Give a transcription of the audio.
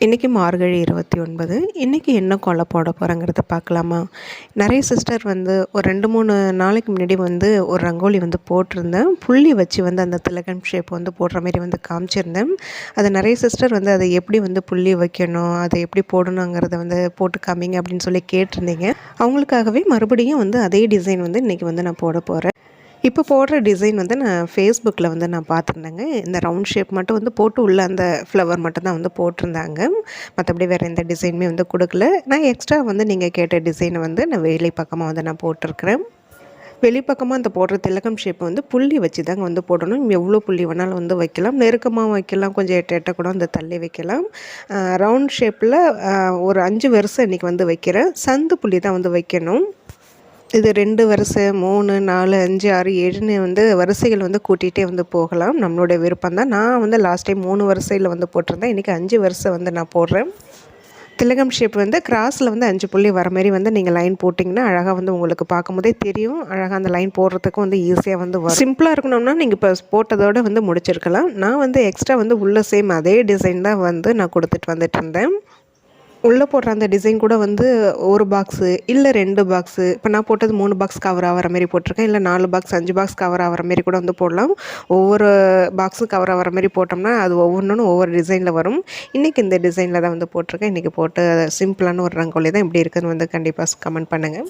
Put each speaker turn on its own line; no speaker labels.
இன்றைக்கி மார்கழி 29. இன்றைக்கி என்ன கோலம் போட போகிறேங்கிறத பார்க்கலாமா? நிறைய சிஸ்டர் வந்து ஒரு 2-3 நாளைக்கு முன்னாடி வந்து ஒரு ரங்கோலி வந்து போட்டிருந்தேன். புள்ளி வச்சு வந்து அந்த திலகம் ஷேப் வந்து போடுற மாரி வந்து காமிச்சிருந்தேன். அது நிறைய சிஸ்டர் வந்து அதை எப்படி வந்து புள்ளி வைக்கணும், அதை எப்படி போடணுங்கிறத வந்து போட்டு காமிங்க அப்படின்னு சொல்லி கேட்டிருந்தீங்க. அவங்களுக்காகவே மறுபடியும் வந்து அதே டிசைன் வந்து இன்றைக்கி வந்து நான் போட போகிறேன். இப்போ போடுற டிசைன் வந்து நான் ஃபேஸ்புக்கில் வந்து நான் பார்த்துருந்தேங்க. இந்த ரவுண்ட் ஷேப் மட்டும் வந்து போட்டு உள்ள அந்த ஃப்ளவர் மட்டும் தான் வந்து போட்டிருந்தாங்க. மற்றபடி வேறு எந்த டிசைனுமே வந்து கொடுக்கல. நான் எக்ஸ்ட்ரா வந்து நீங்கள் கேட்ட டிசைனை வந்து நான் வெளி பக்கமாக வந்து நான் போட்டிருக்கிறேன். வெளிப்பக்கமாக அந்த போடுற திலகம் ஷேப் வந்து புள்ளி வச்சு தாங்க வந்து போடணும். எவ்வளோ புள்ளி வேணாலும் வந்து வைக்கலாம். நெருக்கமாக வைக்கலாம், கொஞ்சம் எட்ட எட்ட கூட வந்து தள்ளி வைக்கலாம். ரவுண்ட் ஷேப்பில் ஒரு 5 வரிசை இன்றைக்கி வந்து வைக்கிறேன். சந்து புள்ளி தான் வந்து வைக்கணும். இது 2 வரிசை, 3, 4, 5, 6, 7ன்னு வந்து வரிசைகள் வந்து கூட்டிகிட்டே வந்து போகலாம். நம்மளுடைய விருப்பம் தான். நான் வந்து லாஸ்ட் டைம் 3 வரிசையில் வந்து போட்டிருந்தேன். இன்றைக்கி 5 வரிசை வந்து நான் போடுறேன். திலகம் ஷேப் வந்து கிராஸில் வந்து 5 புள்ளி வர மாரி வந்து நீங்கள் லைன் போட்டிங்கன்னா அழகாக வந்து உங்களுக்கு பார்க்கும்போதே தெரியும். அழகாக அந்த லைன் போடுறதுக்கும் வந்து ஈஸியாக வந்து வரும். சிம்பிளாக இருக்கணும்னா நீங்கள் இப்போ போட்டதோடு வந்து முடிச்சிருக்கலாம். நான் வந்து எக்ஸ்ட்ரா வந்து உள்ளே சேம் அதே டிசைன் தான் வந்து நான் கொடுத்துட்டு வந்துட்டு இருந்தேன். உள்ளே போடுற அந்த டிசைன் கூட வந்து 1 பாக்ஸு இல்லை 2 பாக்ஸு, இப்போ நான் போட்டது 3 பாக்ஸ் கவர் ஆகிற மாரி போட்டிருக்கேன். இல்லை 4 பாக்ஸ் 5 பாக்ஸ் கவர் ஆகிற மாரி கூட வந்து போடலாம். ஒவ்வொரு பாக்ஸும் கவர் ஆகிற மாரி போட்டோம்னா அது ஒவ்வொன்றும் ஒவ்வொரு டிசைனில் வரும். இன்றைக்கி இந்த டிசைனில் தான் வந்து போட்டிருக்கேன். இன்றைக்கி போட்டு சிம்பிளான ஒரு ரங்கோலி தான் எப்படி இருக்குதுன்னு வந்து கண்டிப்பாக கமெண்ட் பண்ணுங்கள்.